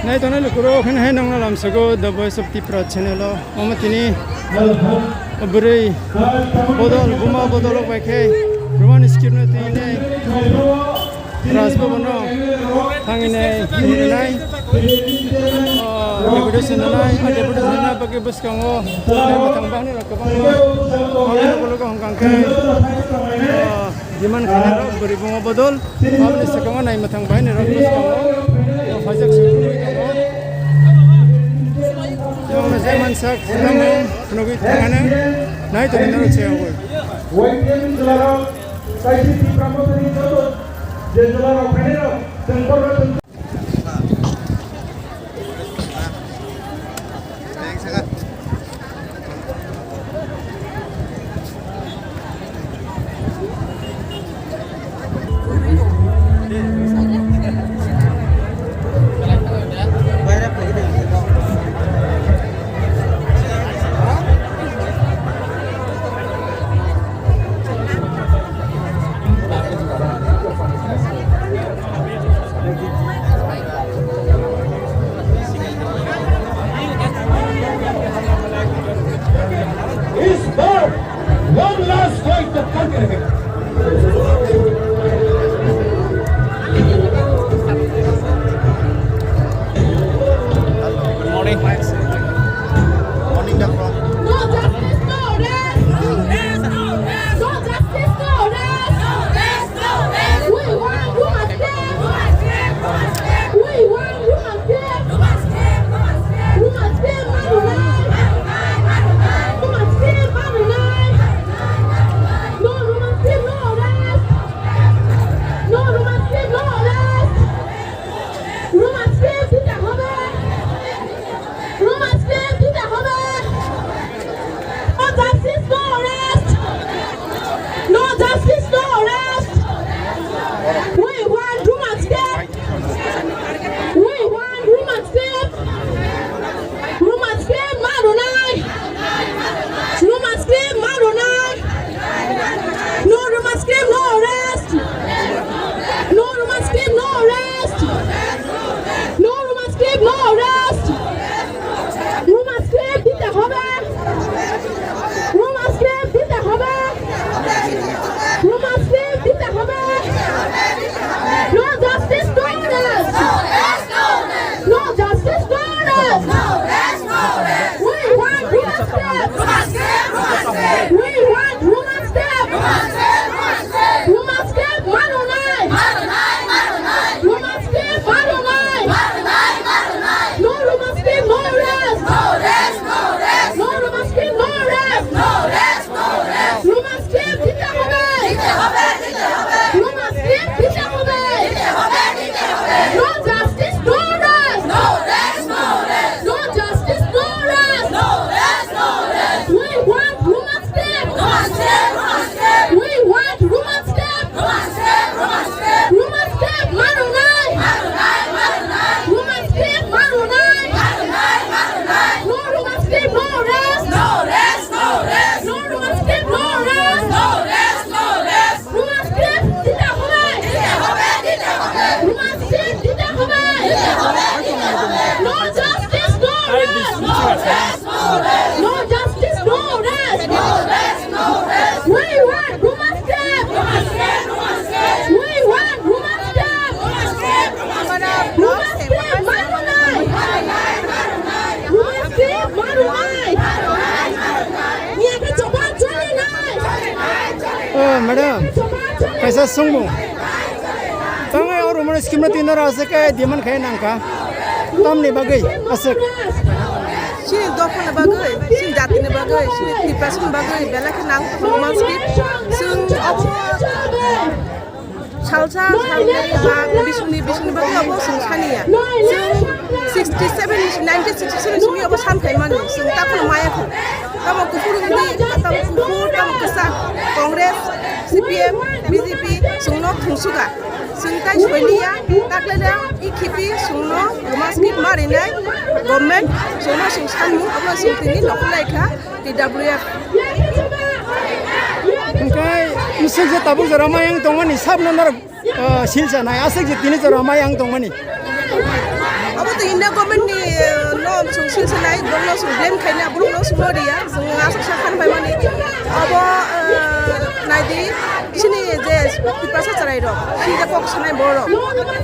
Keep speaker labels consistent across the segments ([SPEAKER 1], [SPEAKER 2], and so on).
[SPEAKER 1] Nay to na lukuro khan hai nang lam sago the voice of Tripura channel omatini obrei bodol bodol baikhe roman skirna tine rasbabano thangine nai deputation nai deputation na bagi buskango matang bahni rakabang bolo ko hongkang ke diman khana ro beribungo bodol amne sakama nai matang bahni rak buskango fajak sukui tango yang zaman sak namu nugi thangane nai to naro cheyago
[SPEAKER 2] Waiting jelaro saisi di pramodari jodoh jelaro khanero sempurna one last fight to conquer him.
[SPEAKER 1] Good morning. Morning, Doctor.
[SPEAKER 3] No justice, no rest. No rest, no rest. No justice, no rest. No rest, no rest. We want human death. We want human death. Human death, Human death, Human death, No human death, no rest. No human death, no rest. Human death, দিতে হবে। Human death, দিতে হবে। No justice, no rest. No justice, no rest. We want human death. We want human death. Human death, Madonai. Human death, Madonai. No human death, no rest. No human death, no rest. No human death, no rest. Human death, দিতে হবে। Human death, দিতে হবে। Human death, দিতে হবে। No justice, no rest. No justice, no rest. We want human death. We want human death. Human death, Madonai. Human death, Madonai. No human death, no rest. No human death, no rest. Human death, দিতে হবে। Human death, দিতে হবে। No justice, no rest. No justice, no rest. We want human death. We want human death. Human death, Madonai. Human death, Madonai. No human death, no rest. No human death, no rest. Human death, দিতে হবে। Human death, দিতে হবে। No justice, no rest. No justice, no rest. We want human death. We want human death. Human death, Madonai. Human death, Madonai. Niya ka coba chali nai.
[SPEAKER 1] Madam, kaisa sungmu? Tangai और Umar scheme में तीन रास्ते के दिमन खाए नंका तम ने बगई असक
[SPEAKER 4] Sini dokon na bagay, sini jati na bagay, sini tipas na bagay, bela ka nang human skip, sung opo salsa, bisuni bagay opo sung kaniya, sung 67, 1967 sumi opo sampai mani, sung tako na maya ko, kamo kufur hindi, kamo kesa, Kongres, CPM, BJP, sung no tungsuga. Sungkai Solia, Taklada, IKP, Sungno, Rumaskip Marinai, Government, Sungno Sungsanmu, apa Sungtini, Lokalaika, TWF.
[SPEAKER 1] Kai misal je tabuk jarama yang tongan ni sab nanar silsa na asik je tini jarama yang tongan ni.
[SPEAKER 4] Abo tu India government ni no sung senai belum no sung blame kayaknya belum no sung dia sung asal sakan by mani. Abo naidi sini je pipasa cerai dok. Sini kok senai borok.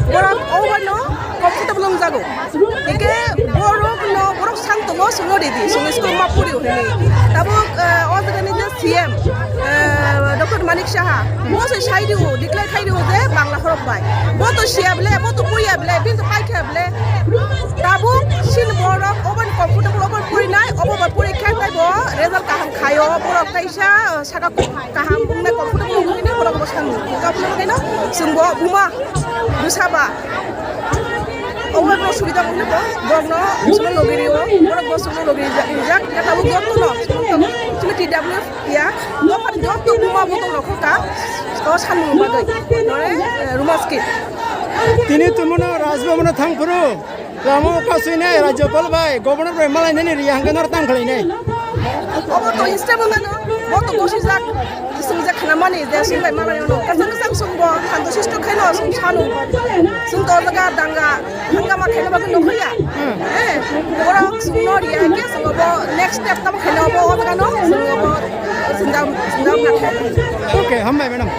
[SPEAKER 4] Borok over no comfortable belum jago. Ike borok sang tu no sung di sung school mapuri ini. Tabu orang ni je CM Dr. Manik Shah. Mo se shai diu declare khai diu je Bangla horok bai. Mo tu shia bele, mo tu puya bele, bin tu pai kha bele. Tabu sin borok oban comfortable oban puri nai oban puri khai tai bo result kaham khayo borok kaisa saka kaham bungne comfortable ini borok bosang. Kaplo ni no sungbo buma dusaba. Oban no sudah mungkin bo borok no semua logiri bo borok bo semua logiri jak kata bu jot no cuma tidak boleh ya oban jot tu buma botol no ka to sanu bagai nore rumah skip
[SPEAKER 1] Tini tumuna Rajbhavana thangpuru Ramo kasine Rajyapal bai Governor bai malai nani riangkan or tangkhlai nei
[SPEAKER 4] Obo to Instagram no bo to kosi jak sungja khana mani de sungbai malai no kasang kasang sungbo khanto sisto khaino sung sanu sung to laga danga hangama khaino bagun no khoya ora sung no ria ke sung bo next step tam khaino bo odaga no sung bo sundam na khaino
[SPEAKER 1] Okay hum bhai madam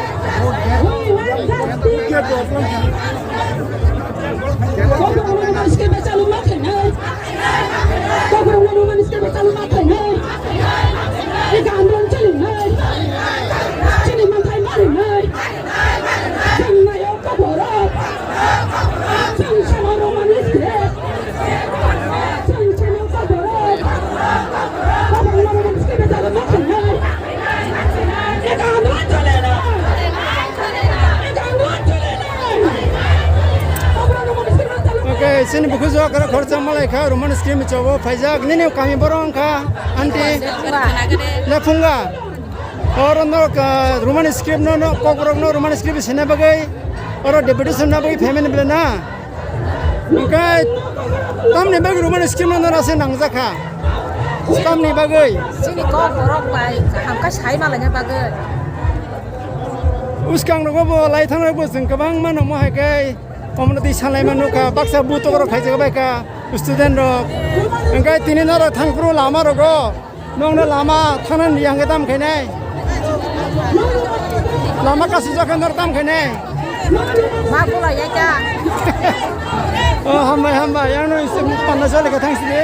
[SPEAKER 1] Okay, sini buku zo kara khorcha malai kha roman scheme chabo faizak nini kami borong kha anti lafunga और नो Roman script नो कोकरक नो Roman script सेना बगै और deputation ना बगै फेमेन ब्लेना उनका तमने बगै रोमन स्क्रिप्ट नो रासे नांजाखा तमने बगै
[SPEAKER 4] sini kokorok bai hamka sai malanya bagai
[SPEAKER 1] उसकांग नो बो लाई थांनाय बो जों गोबां मानो महायकै कम्युनिटी सालाय मानुका बाक्सा बुतो रो खाइजो बायका स्टुडेन्ट रो ओंखाय तिनि नर थांफ्रु लामा रगो नंनो लामा थानान रियांगे दाम खायनाय लामा कासि जाखन नर दाम खायनाय
[SPEAKER 4] ma bola ya ka
[SPEAKER 1] हामबाय यानो इसे पान्ना जालेका थांसिदे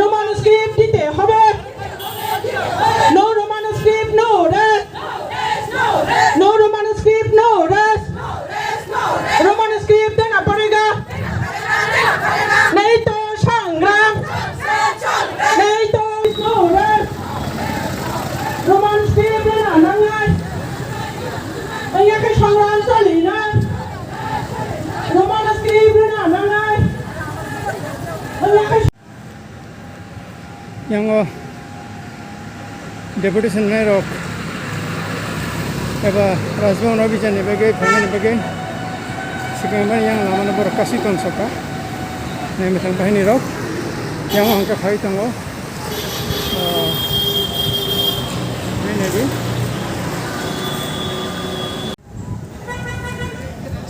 [SPEAKER 2] Roman script দিতে হবে no Roman script no rest no Roman script no rest Roman script देना पड़ेगा नहीं तो संग्राम नहीं तो no rest Roman script देना नंगाई ये के संग्राम चली ना Roman script देना नंगाई
[SPEAKER 1] yang deputation merok eba Rajbhavana bijan ni bagai family bagai sekarang yang lama na borok kasih ton soka ni metang bahini rok yang angka khai tango ini lagi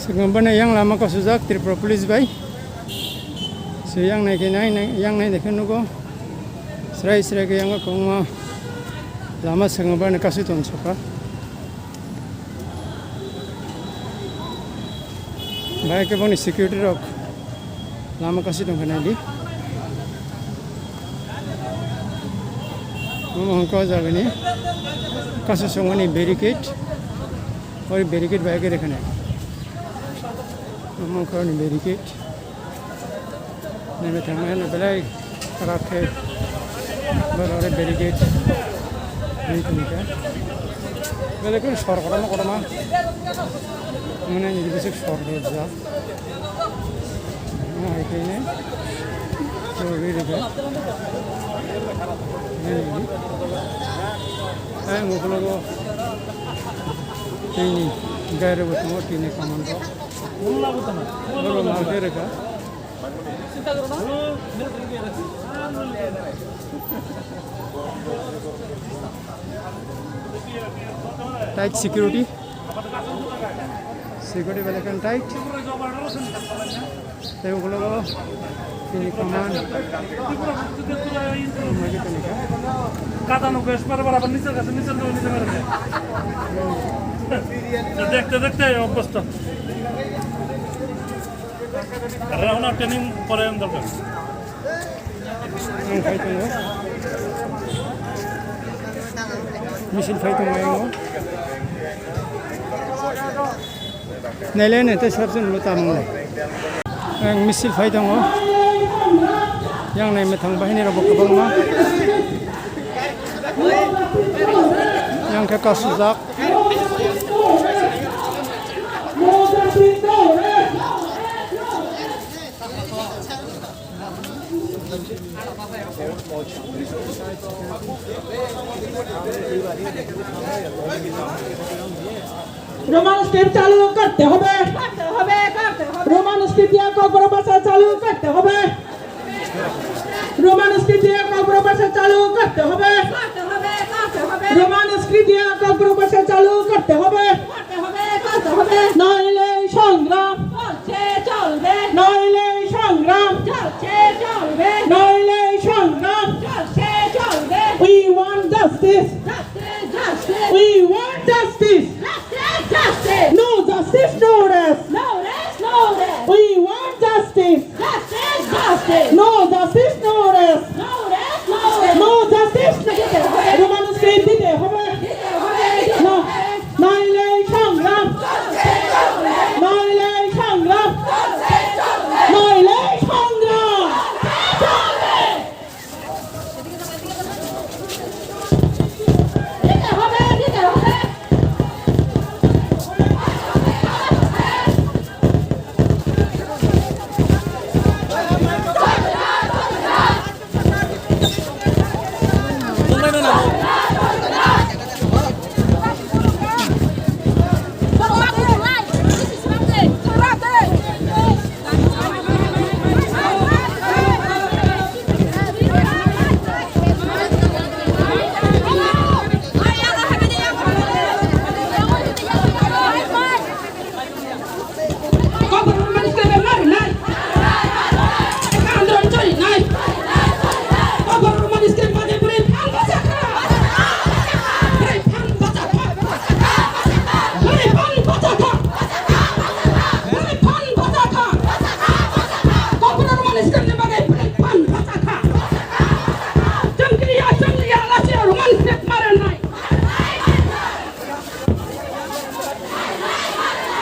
[SPEAKER 1] sekarang yang lama kau sujak Tripura Police bay so yang naik dekan nugo serai ke yang kau lama sekarang kasih ton soka baik ke bani security rok lama kasih dong kena di ngomong kau jaga ni kasus songo ni barricade और barricade bye के रखना है ngomong kau ni barricade नहीं मैं थंगा ना बेलाई रखे बराबर barricade नहीं तो निका बेलाई कौन शॉर्ट करो ना मैंने ये बेसिक शॉर्ट कर दिया हाँ एक ही नहीं तो भी देखा नहीं मुगलों को तीनी गैर बतमो तीनी कमान को लोग मारते रखा टाइट सिक्योरिटी वाले kan tight tapi kalau ini kaman lagi tu ni kan
[SPEAKER 5] kata nu guys para nisar দেখতে অবস্থা রাউনা ট্রেনিং পরে দরকার
[SPEAKER 1] মিছিল ফাইতো মাইও নাইলেন এতে সরজন লতা মনে মিছিল ফাইতো yang naik metang bahini robok kebang mah yang ke kasusak
[SPEAKER 2] Roman script चालू करते হবে रोमान स्क्रिप्ट या कोकरो भाषा चालू करते হবে रोमान स्क्रिप्ट या कोकरो भाषा चालू करते হবে रोमान स्क्रिप्ट या कोकरो भाषा चालू करते হবে নইলে সংগ্রাম চলবে নইলে সংগ্রাম চলবে নইলে সংগ্রাম চলবে we want justice we want justice no justice no rest we want justice no justice no rest no justice roman script দিতে হবে না নইলে সংগ্রাম নইলে সংগ্রাম নইলে সংগ্রাম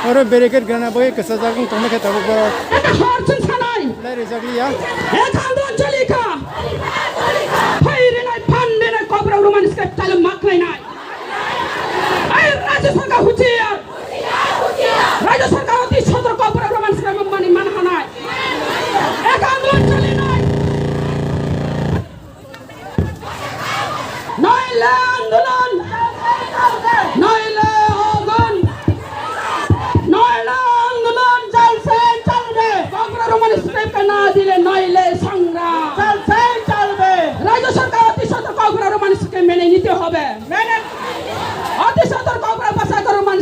[SPEAKER 1] और बैरिकेड गना बोय कसा जागुं तंने के तबक बर
[SPEAKER 2] এটা হরছন ছানাই
[SPEAKER 1] लाइरे जागलिया
[SPEAKER 2] হে খান্দন চলিকা ফাইরে নাই ফান্ডে নাই কোকরা রোমান স্ক্রিপ্ট চালু মাখলাই নাই এই রাজ্য সরকার হুঁচিয়ার রাজ্য সরকার অতি সতর্ক কোকরা রোমান স্ক্রিপ্ট মানহা নাই এক আন্দোলন চলি নাই নইলে আন্দোলন নইলে আগুন নইলে আন্দোলন চলবে কোকরা রোমান স্ক্রিপ্ট না দিলে নইলে সংগ্রাম চলবে রাজ্য সরকার অতি সতর্ক কোকরা রোমান স্ক্রিপ্ট মেনে নিতে হবে অতি সতর্ক কোকরা ভাষা রোমান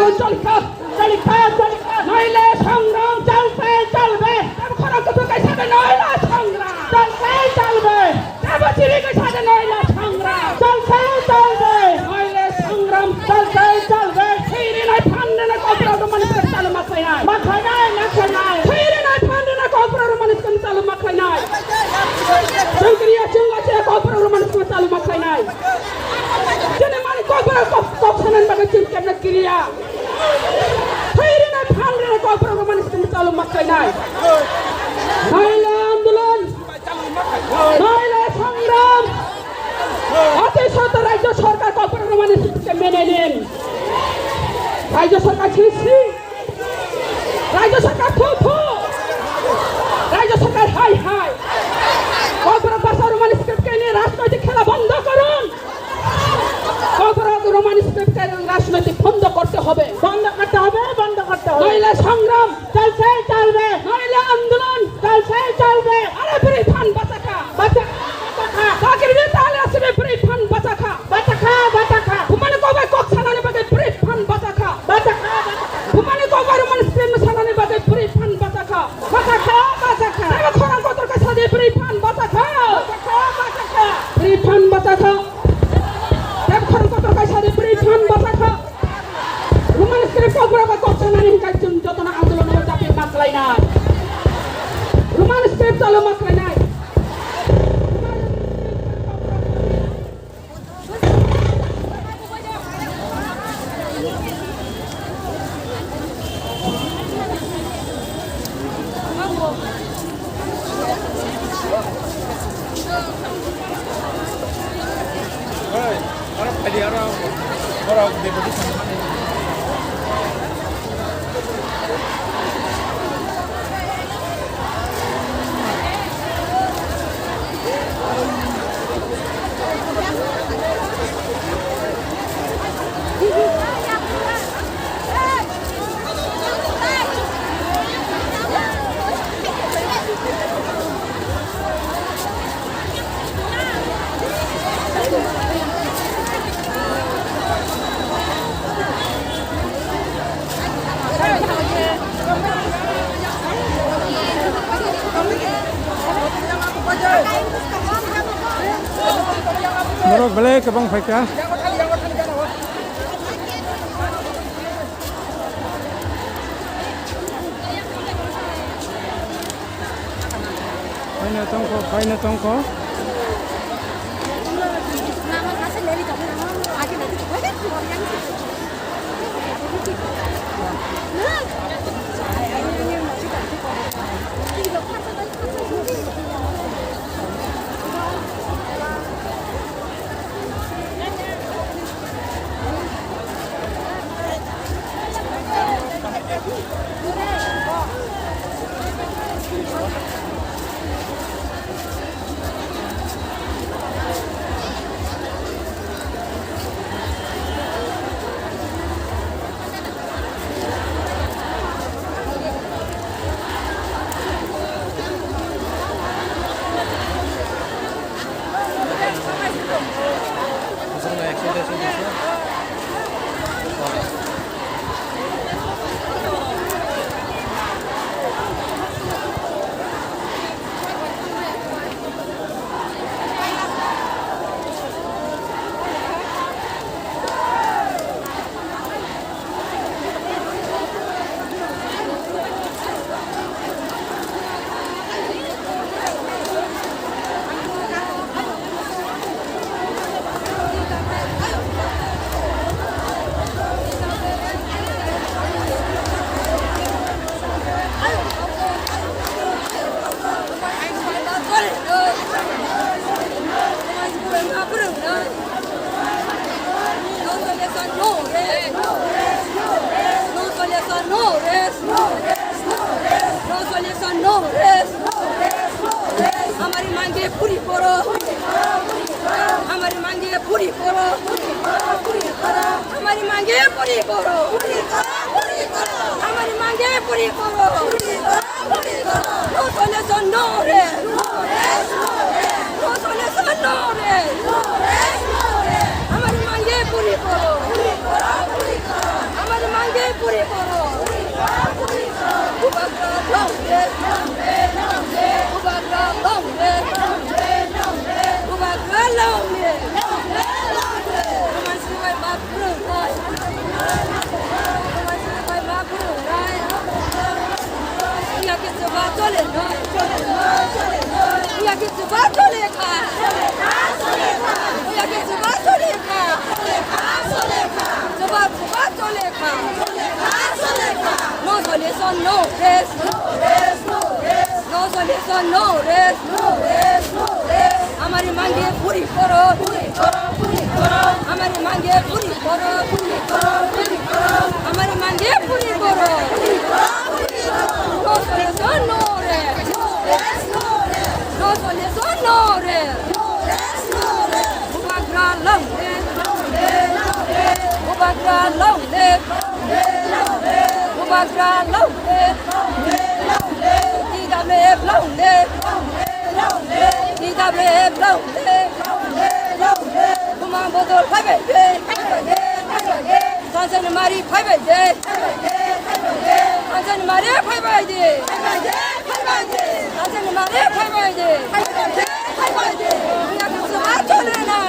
[SPEAKER 2] আন্দোলন চলবে নইলে সংগ্রাম চলবে খড়গপুরের সাথে নইলে সংগ্রাম চলবে দেবচিরির সাথে নইলে সংগ্রাম চলবে নইলে সংগ্রাম চলবে ফিরে নাই ফান্ডে না কপরার মানুষ চালু মাখায় নাই ফিরে নাই ফান্ডে না কপরার মানুষ চালু মাখায় নাই সংক্রিয়া চঙ্গাছে কপরার মানুষ চালু মাখায় নাই জেনে মানে কপরার কপসানন বাগে চিন্তা না ক্রিয়া ফিরে নাই ফান্ডে না কপরার মানুষ চালু মাখায় নাই নইলে আন্দোলন নইলে সংগ্রাম অতিশত রাজ্য সরকার কপরার মানুষকে মেনে নেন রাজ্য সরকার ছিঁড়ছি রাজ্য সরকার থু রাজ্য সরকার হাই কপরার ভাষা রোমান স্ক্রিপ্টকে নিয়ে রাজনৈতিক খেলা বন্ধ করুন কপরার রোমান স্ক্রিপ্টকে রাজনৈতিক বন্ধ করতে হবে নইলে সংগ্রাম চলবে নইলে আন্দোলন চলবে আরে পরিধান বাঁচাখা চাকরি দিয়ে তাহলে আসবে পরিধান বাঁচাখা ঘুমানে কবে কক সালানে বাদে পরিধান বাঁচাখা ঘুমানে কবে রোমান স্ক্রিপ্ট সালানে বাদে পরিধান বাঁচাখা দেব খরা কতর কাছে দিয়ে পরিধান বাঁচাখা পরিধান বাঁচাখা দেব খরা কতর কাছে দিয়ে পরিধান বাঁচাখা রোমান স্ক্রিপ্ট কবরাবা কছনানি কাইছুন যতনা আন্দোলন চাপে মাসলাই না রোমান স্ক্রিপ্ট চালু মাসলাই নাই
[SPEAKER 1] Borok balik ke Bang Faika. Faina tongko.
[SPEAKER 6] हमारी मांगे पूरी करो, हमारी मांगे पूरी करो, हमारी मांगे पूरी करो, हमारी मांगे पूरी करो। No solution, no rest. No solution, no rest. हमारी मांगे पूरी करो, हमारी मांगे हमारी मांगे पूरी करो हमारी मांगे पूरी करो हमारी मांगे पूरी करो no solution no rest no solution no rest Ubagra long live Ubagra long live Ubagra long live DWF long live DWF long live Kumang botol five day Tanzania Mari five day Tanzania Mari five day Tanzania Mari five day Kita semua colena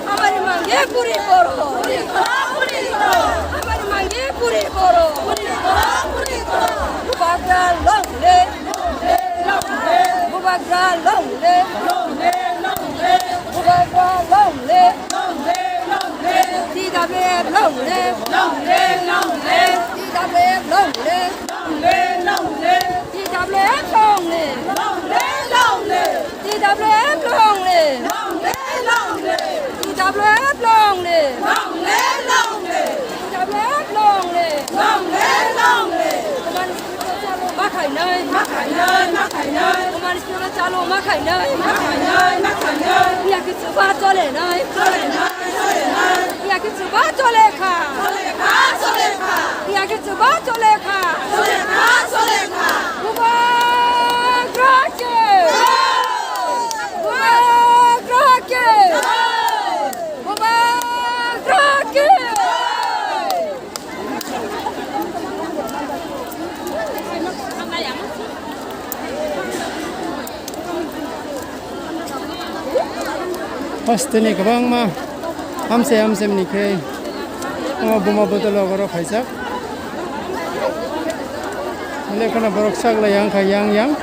[SPEAKER 6] हमारी मांगे पूरी करो हमारी मांगे पूरी करो Ubagra long live Ubagra long live Ubagra long live DWF long live DWF long live DWF long live DWF long live DWF long live DWF long live DWF long live mắc khải nơi Oman Spirit chalo mắc khải nơi nhà cái sự ba cho lệ nơi nhà cái sự ba cho lệ khả nhà cái sự ba cho lệ khả
[SPEAKER 1] Pasti kabang ma hamse ni ke buma botol agora khaisak le kana borok sak la yang khai yang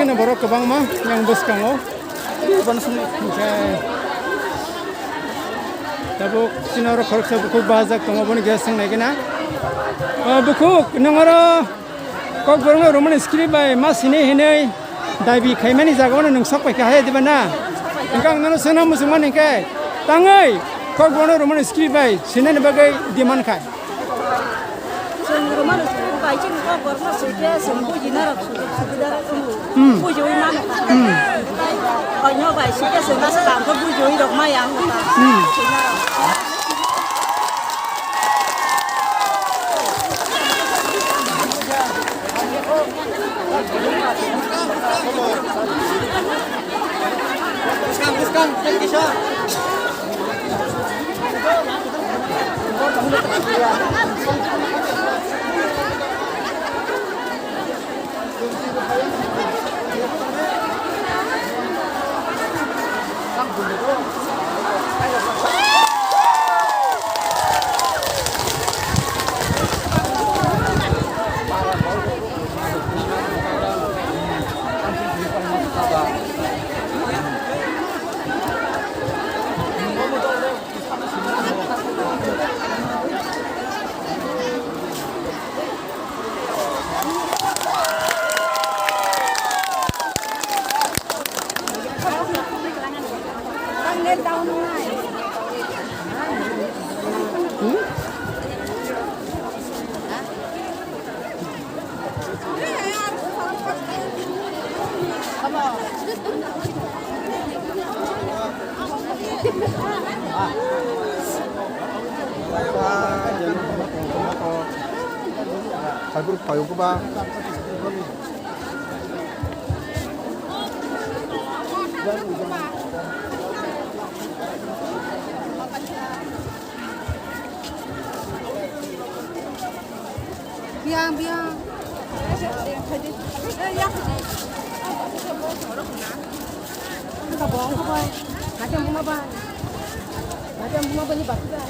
[SPEAKER 1] kena borok kebang mah yang boskango. Okay. Tabuk sinaro khorok buku bazak tong aboni gas sang naikena. Buku nangara kok borong Roman script by mas ini hinai daibi kaimani jagona nung sok pai kahaya di bana. Engkang nano sana musuman engkai. Tangai kok borong Roman script by sinan bagai diman kai.
[SPEAKER 7] Roman script by cing kok borong sudah sembuh jinar sudah sembuh. Bujui mana? Banyak by sudah sembuh sekarang kok bujui dok mayang.
[SPEAKER 8] 갈비를 봐요, 봐.
[SPEAKER 4] biang biang kita bohong kok boy ada yang bunga boy ada yang bunga banyak banget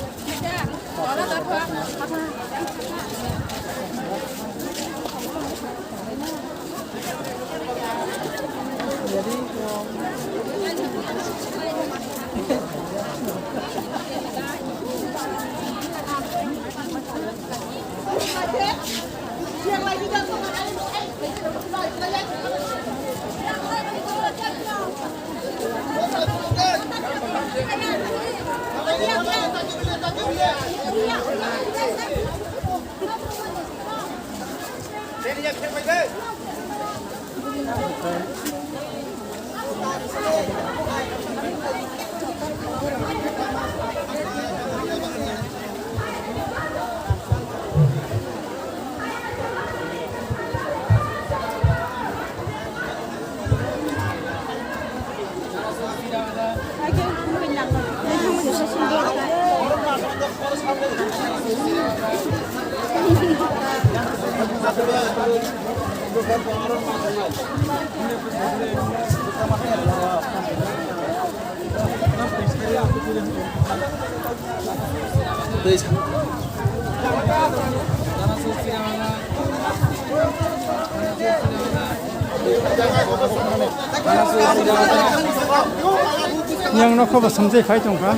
[SPEAKER 1] yang nak kau sampai kai tongka,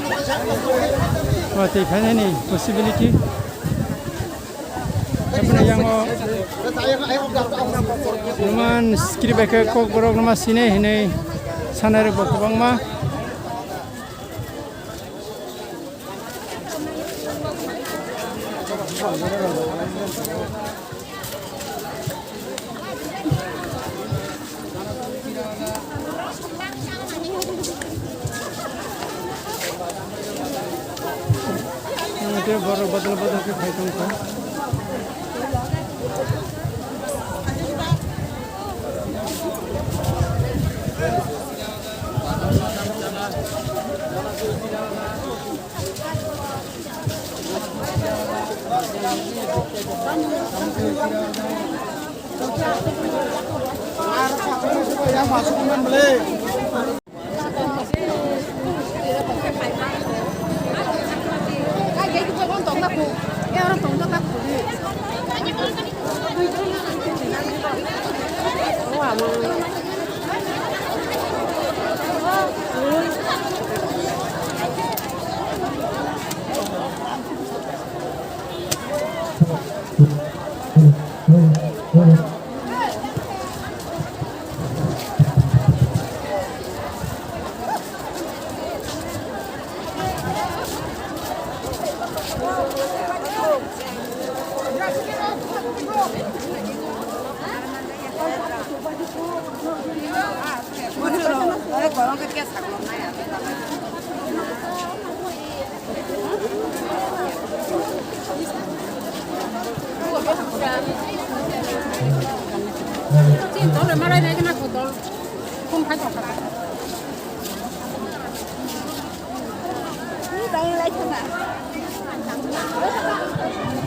[SPEAKER 1] wah teh kai ni possibility. Tapi yang Roman script baca kau borok nama sini ini sana rebok bang mah. Nanti baru badal-badal ke kai tongka.
[SPEAKER 8] Yang masuk kan beli.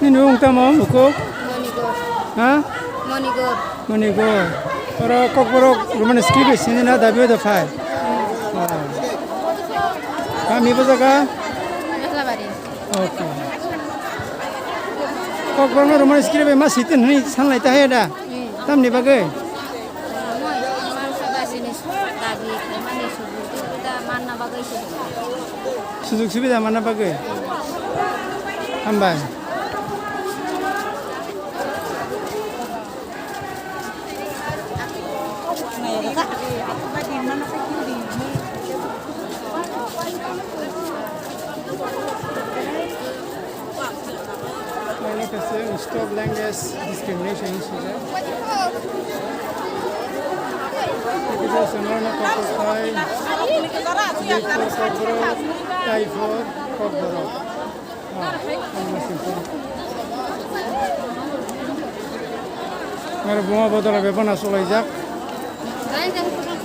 [SPEAKER 1] Ini nung tamo buku. Hah?
[SPEAKER 6] Monigur.
[SPEAKER 1] Monigo. Para kokborok roman script sini na dabi da file. Kami bazaga.
[SPEAKER 6] Meslabari.
[SPEAKER 1] Okay. kokborok roman script mas hitin ni sanlai ta heda. Tamni bagai.
[SPEAKER 6] Moi mansa basini tadi mani subuh kita mana bagai subuh.
[SPEAKER 1] Sujug subida mana bagai. Ambai. Stop language discrimination sudah. Kita sebenarnya kokokai, kokborok, typhoid, kokborok. Mereka bunga botol apa nak solajak?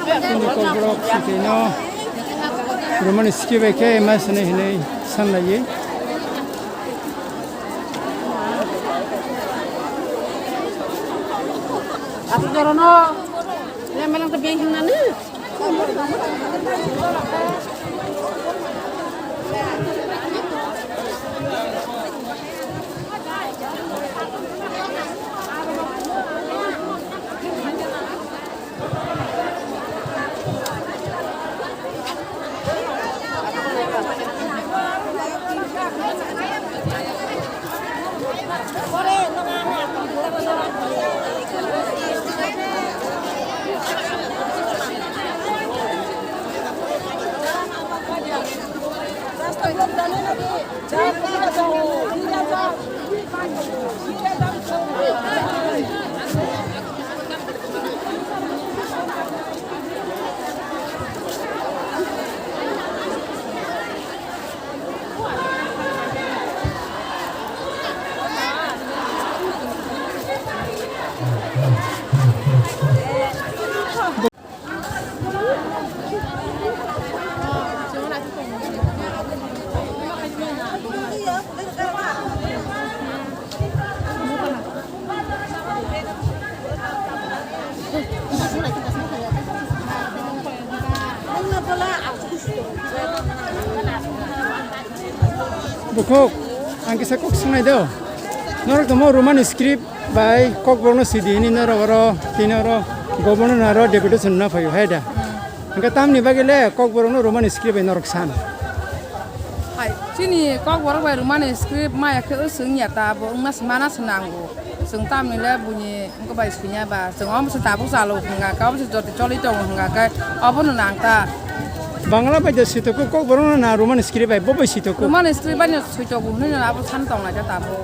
[SPEAKER 1] Ini kokborok sini. Roman skip ke emas ni san lagi.
[SPEAKER 7] Aku jorono, yang melang tebing nani.
[SPEAKER 1] Bukuk, angki saya kok sungai do. Nor kamu roman script by kok borno sidi ini nor oro, tinoro, goborno naro deputy sunna fayu heda. Angka tam ni bagi le kok borno roman script by norok san.
[SPEAKER 4] Hai, sini kok borok by roman script maya ke usung nyata bo mas mana senanggu. Sung tam ni le bunyi engko by scriptnya ba. Sung om setapu salo enggak kau mesti jodi coli dong enggak kai apa nang ta.
[SPEAKER 1] Bangla baca situ kok borno na roman script by bobo situ kok.
[SPEAKER 4] Roman script banyak suci bu ni na apa santong aja tabu.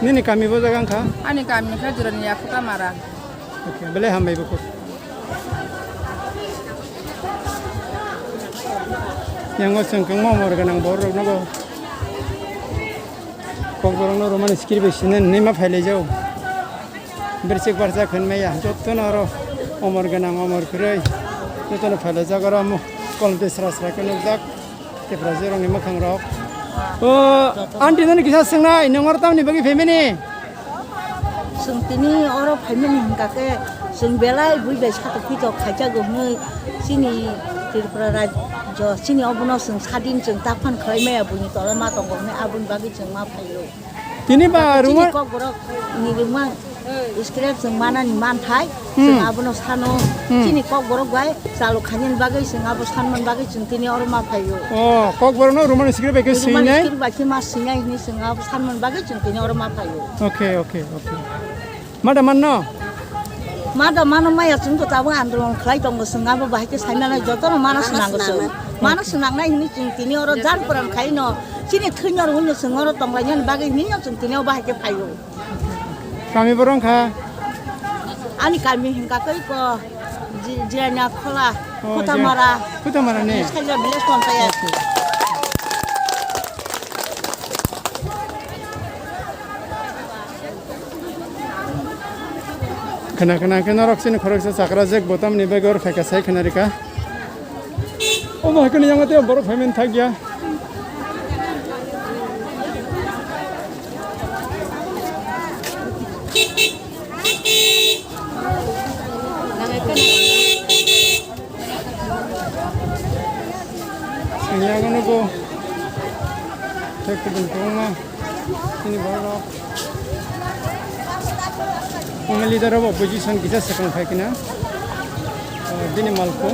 [SPEAKER 1] Ini kami bodo kan kah?
[SPEAKER 4] Ani kami kan juran ya kita marah.
[SPEAKER 1] Oke, boleh hambai bukuk. Yang ngosong kengmo morgan ang borok nago. Kok borno roman script sini ni ma file jauh. Bersik barca kan maya. Jotto naro omor ganang omor kurai. Jotto na file jagaramu. Kolom desra kan uzak. Te Brazil ni makang rok. Oh, anti nani kisah sengai. Nongor tam ni bagi family.
[SPEAKER 7] Sungtini orang family hingga ke sungbela ibu ibu satu kita kaca gomno sini tirpura jo sini abuno sung sadin sung tapan kau maya bunyi tola matong gomno abun bagi sung ma payo.
[SPEAKER 1] Ini ba rumah.
[SPEAKER 7] Sini kok borok ni rumah iskrep sung mana ni mantai sung abuno sano sini kok borok gai selalu kanyen bagi sung abu sanman bagi sung tini orang ma payo.
[SPEAKER 1] Oh, kok borno roman script bagi
[SPEAKER 7] Rumah
[SPEAKER 1] singai.
[SPEAKER 7] iskrep bagi mas singai ini sung abu sanman bagi sung tini orang ma payo.
[SPEAKER 1] Oke. Mana mana?
[SPEAKER 7] Mada mana maya cungku tahu andron kelai tunggu sengaja bahaya sana jodoh mana senang gusun. Mana senang na ini cungkini orang jan peran kaino. Sini tunyar hunyu sengoro tonglanya bagai minyak cungkini bahaya payu.
[SPEAKER 1] Kami borong kah?
[SPEAKER 7] Ani kami hingga kau iko jiranya kola Kutamara.
[SPEAKER 1] Kutamara nih.
[SPEAKER 7] Sekali belas pantayat.
[SPEAKER 1] Kena norok sini korek sakra jek botam nih begor feka saya kena rika. Oh bahkan yang itu baru femen tag ya. Ini yang mana bu? Cek bentuk mah. Ini baru. Leader of opposition kita second fight kena. Bini malko.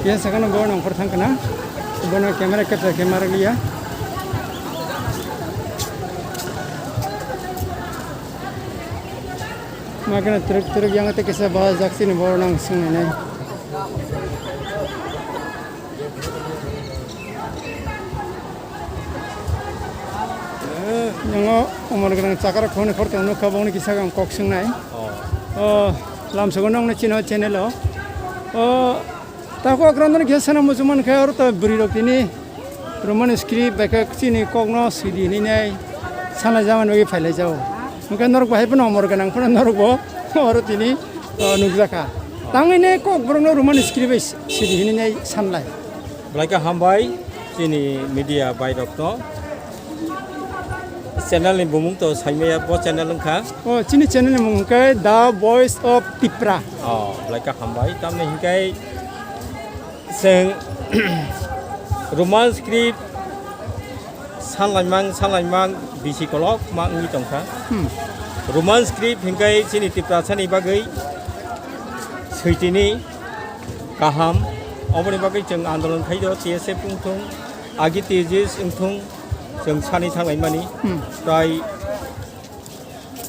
[SPEAKER 1] Dia second bawa nang pertang kena. Bawa kamera capture kamera liya. Makanya truk yang itu kisah bahas aksi ni bawa nang sungai ni. Yang umur kerana cakar kau ni korte unu kau ni kisah kang kok sungai. Lam segunung ni Cina channel lo. Tahu kerana ni kisah nama zaman kaya orang tu beri rok ini. Roman script baca Cina kok no CD ni ni. Sana zaman bagi file jauh. Mungkin norok bahaya pun umur kerana pun norok bo orang ini nukzaka. Tang ini kok berano Roman script CD ni ni sanlai.
[SPEAKER 9] Mereka hambai Cina media baik doktor. Channel ni bumung tu saya maya buat channel lengkap.
[SPEAKER 1] Oh, Cina channel ni mungkin The Voice of Tipra.
[SPEAKER 9] Mereka hambai, tapi hinggai seng roman script sanlaimang bisikolog mak ngi tongka. Roman script hinggai Cina Tipra sani bagai seitini kaham. Orang bagai jeng andolan kai do TSF untung, agitijis untung. जों सानै थांनाय मानि प्राय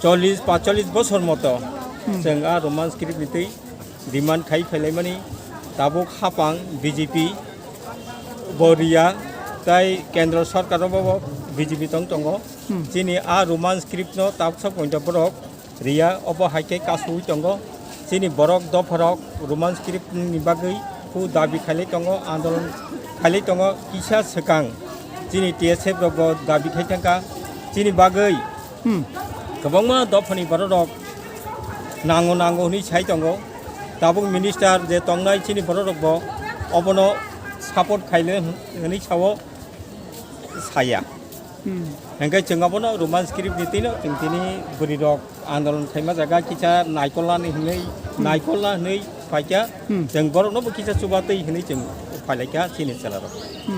[SPEAKER 9] 40-45 बोसोर मतो जों Roman script नितै demand खाइ फैलाय मानि दाबो खापां बीजेपी बरिया ताई केंद्र सरकारावबो बीजेपी दंग जिनि रोमान स्क्रिप्ट न ताबसा पॉइंट बरक रिया अब हाइके कासुइ दंग जिनि बरक दफरक रोमान स्क्रिप्ट नि बागै खु दाबि खाइले दंग आन्दोलन खाइले दंग किसा सकां Cini TSF rogo dabi kaitanka cini bagai kebangma dopani barodok nango ni chai tongo tabung minister je tongnai cini barodok bo obono support khaile ni chawo saya engkai jengabono roman script ditino tingtini buridok andolon khaima jaga kicha naikola nei paika jeng borokno bo kicha subatei hini jeng फाइलाइका चीनी चला रहा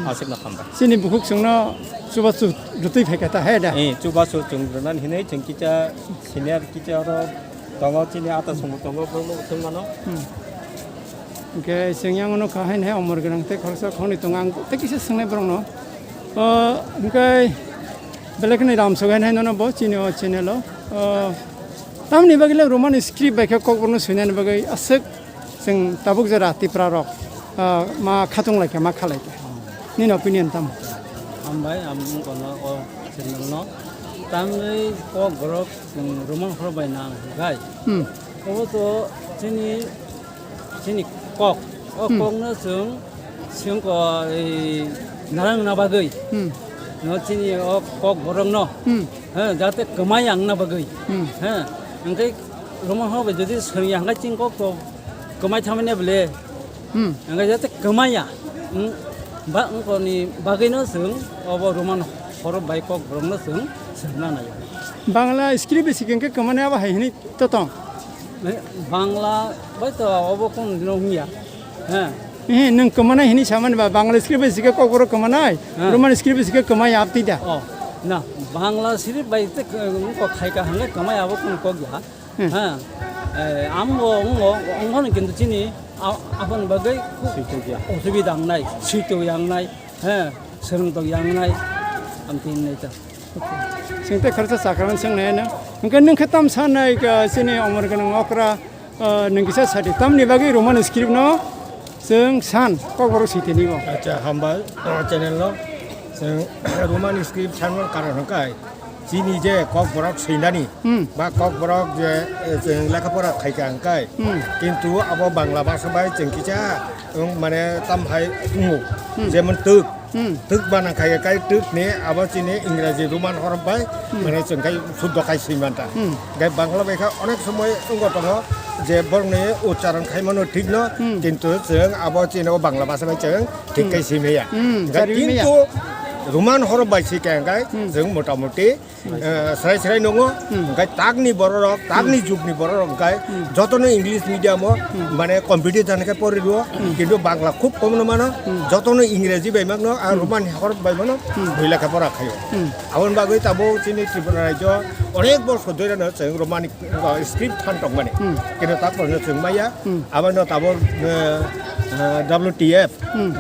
[SPEAKER 9] आसिक ना खांबा
[SPEAKER 1] Sini buku sungna coba tu rutin pakai tak ada.
[SPEAKER 9] coba so jungrenan hini jeng kita senior kita orang tonggo cini atas semua tonggo perlu tengano.
[SPEAKER 1] Okay, sengyang ono kahen he umur gerang te khorsa khoni tongang te kisa sengne brongno. Okay, belak ni ram sogan he nono bo cini o channel lo. Tam ni bagile roman script bagai kok brongno sunan bagai asik seng tabuk jara tipra rok. Ma khatung lagi, ma khalai ke. Ni opinion tam.
[SPEAKER 10] Ambai, amun kono o channel no. Tam ni kok grok roman khoro bai nang gai. Ko to sini kok. O kok no sung ko narang na bagai. No sini o kok borong no. Jate kemayang na bagai. Engkai roman khoro bai jadi sering yang cing kok to kemai thamane bele. Angkat jatuh kemaya, bak engkau ni bagaino seng, apa roman horor baik kok berong seng, sebenarnya ya.
[SPEAKER 1] Bangla script sih kan kemana apa ini totong.
[SPEAKER 10] Bangla baik tu apa pun dinongnya.
[SPEAKER 1] Neng kemana ini sama nih Bangla script sih kok berong kemana? Roman script sih kemana apa tidak?
[SPEAKER 10] Oh, nah Bangla script baik tu engkau kaya hanya kemaya apa pun kok ya. Engkau ni kintu cini. Apa bagai sudah nai, situ yang nai, seruntuk yang nai, antin itu.
[SPEAKER 1] Sengte kerja sakaran seng nai na, mungkin neng ketam sana ke sini umur kenang okra neng kisah sadi tam ni bagi roman script no, seng san, kok baru situ ni bo.
[SPEAKER 9] Acha hamba channel lo, seng roman script channel karan kai, চিনি যে cock বরক সৈনানি বা cock বরক যে जों লেখাপড়া খাইকাंखाय কিন্তু আবো বাংলা ভাষা by जों কিছা মানে তামহাই তুমু যেমন তুক তুক বানা খাইকাय তুক নে আবো চিনি ইংরেজি রোমান হরফ বাই মানে जों খাই শুদ্ধ খাই সৈমানটা গাই বাংলা বাইখা অনেক সময় উঙ্গতহ যে বর্ণে উচ্চারণ খাইমানো ঠিক ন কিন্তু जों আবো চিনি বাংলা ভাষা বাই जों ঠিক খাই সৈমায়া কিন্তু রোমান হরফ বাই শিকাंखाय जों মোটামুটি স্রাই স্রাই নङ ओमफ्राय तागनि बर' रक तागनि जुगनि बर' रक ओमफ्राय যতনো ইংলিশ মিডিয়াম মানে কম্পিটিভ জানাকে পড়িব কিন্তু বাংলা খুব কম নমানো যতনো ইংরেজি বাইমাক ন আর রোমান হরফ বাইমানো বই লেখাপড়া খায় আবন বাগৈ তাবো চিনি ত্রিপুরা রাজ্য অনেক বছর ধরে ন जों রোমানিক স্ক্রিপ্ট থানটক মানে কিন্তু তারপর जों মাইয়া আবার ন তাবো WTF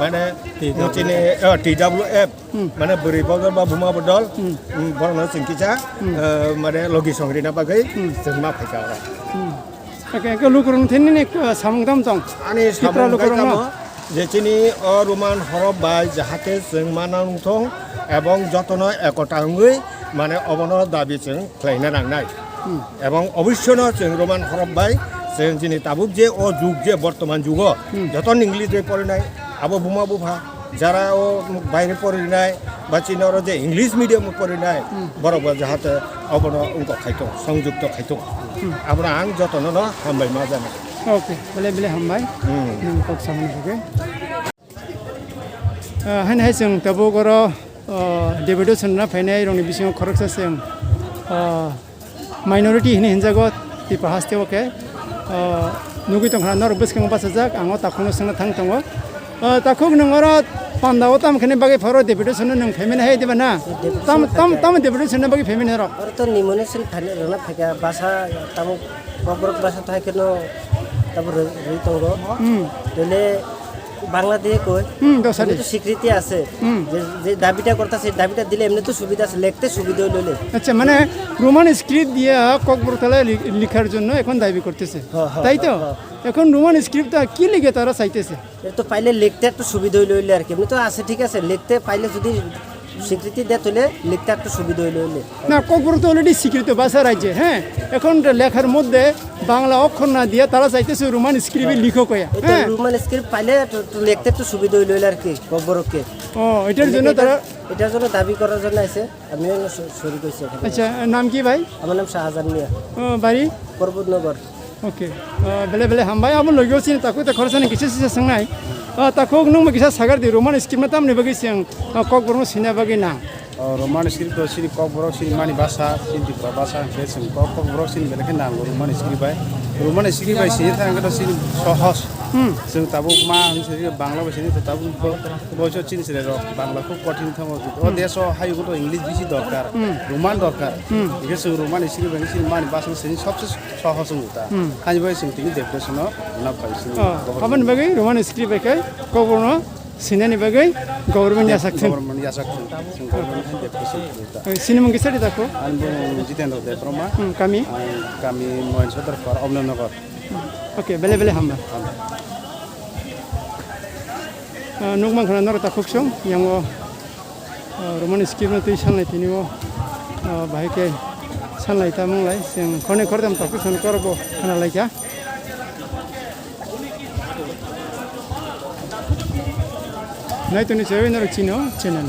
[SPEAKER 9] মানে চিনি TWF মানে বরি বদল বা বুমা বদল বরং जों কিছা মানে লগি সংগ্রিনা বাগৈ जों मा फायका
[SPEAKER 1] Oke, ke lukurung tini nih samung tam tong.
[SPEAKER 9] Ani samung lukurung যে চিনি রোমান হরফ বাই যাহাতে जों মানাংথং এবং যতন একতাঙ্গৈ মানে অবন দাবি जों খাইনা নাंनाय এবং অবশ্যই जों রোমান হরফ বাই जों যিনি তাবুক যে ও যুগ যে বর্তমান যুগ যতন ইংলিশ যে পড়িনাই আবো বুমা বুফা যারা ও বাইরে পড়িনাই বা চীনের যে ইংলিশ মিডিয়াম পড়িনাই বরাবর যাহাতে অবন অঙ্ক খাইতো সংযুক্ত খাইতো আমরা আং যতন হামবাই মা জানা
[SPEAKER 1] Oke, boleh hambai. Kok sama juga. Hen hai sing tabo goro debedo senna fainai rong bising korok sing minority hini hinjago tipe haste oke. Nugi tong hana robes kang pasajak ango takono senna thang tongo. Takuk nongoro pandao tam kene bagi faro debedo senna nong famine hai dibana. Tam debedo senna bagi famine ro.
[SPEAKER 11] Or to nimone sen thane rona phaka basa tamu kobrok basa thai keno তারপর রইতঙ্গ তাহলে বাংলাদেশে কই তো স্বীকৃতি আছে যে দাবিটা করতেছে দাবিটা দিলে এমনি তো সুবিধা আছে লিখতে সুবিধা হইলে
[SPEAKER 1] আচ্ছা মানে রোমান স্ক্রিপ্ট দিয়ে ককবরতলায় লেখার জন্য এখন দাবি করতেছে তাই তো এখন রোমান স্ক্রিপ্টটা কি লিখে তারা চাইতেছে
[SPEAKER 11] এর তো পাইলে লিখতে একটু সুবিধা হইলে আর কি এমনি তো আছে ঠিক আছে লিখতে পাইলে যদি স্বীকৃতি দেয় তাহলে লিখতে একটু সুবিধা হইলে
[SPEAKER 1] না ককবরত অলরেডি স্বীকৃত ভাষা রাজ্যে হ্যাঁ এখন লেখার মধ্যে বাংলা অক্ষর না দিয়ে তারা চাইতেছে রোমান স্ক্রিপ্টে লিখো কয়া
[SPEAKER 11] হ্যাঁ রোমান স্ক্রিপ্ট পাইলে লিখতে একটু সুবিধা হইলে আর কি ককবরককে
[SPEAKER 1] ও এটার জন্য তারা
[SPEAKER 11] এটার জন্য দাবি করার জন্য আছে আমিও শরীক হইছি
[SPEAKER 1] আচ্ছা নাম কি ভাই
[SPEAKER 11] আমার নাম শাহজাহান মিয়া
[SPEAKER 1] বাড়ি
[SPEAKER 11] পর্বতনগর
[SPEAKER 1] ওকে বেলে হামবাই আমন লগিওছিন তাকো তা খরচানি কিছু সংনাই তাকো নং কিসা সাগার দি রোমান স্ক্রিপ্ট তামনি বাগি সিং ককবরম সিনা বাগি না
[SPEAKER 8] Roman script to sini kok borok sini mani bahasa sini bahasa sini kok borok sini belakang nang Roman script by sini thang kita sini sohos sing tabu ma sini Bangla by sini tabu bojo sini sini rok Bangla খুব কঠিন থামো ও দেশ high গুলো English বেশি দরকার Roman দরকার একে সে Roman script by sini mani bahasa sini সবচেয়ে সহজ হতা হাই বাই sini তিনি ডেফিনেশন না পাই sini
[SPEAKER 1] আপন বাগি রোমান স্ক্রিপ্ট বাই ককবরম সিনানি বাগৈ গভর্নমেন্ট यासakthन sini mungkin saya ditaku
[SPEAKER 8] Jitendra Debroma
[SPEAKER 1] kami
[SPEAKER 8] Mohen Sodar for Omnonogor
[SPEAKER 1] oke bele hamba nukmang khana nor takuk song yang roman script na tuisan lai tini wo bahai ke san lai ta mong lai sing khone khordam takuk san korbo khana lai ka nai tuni sewe nor chino chena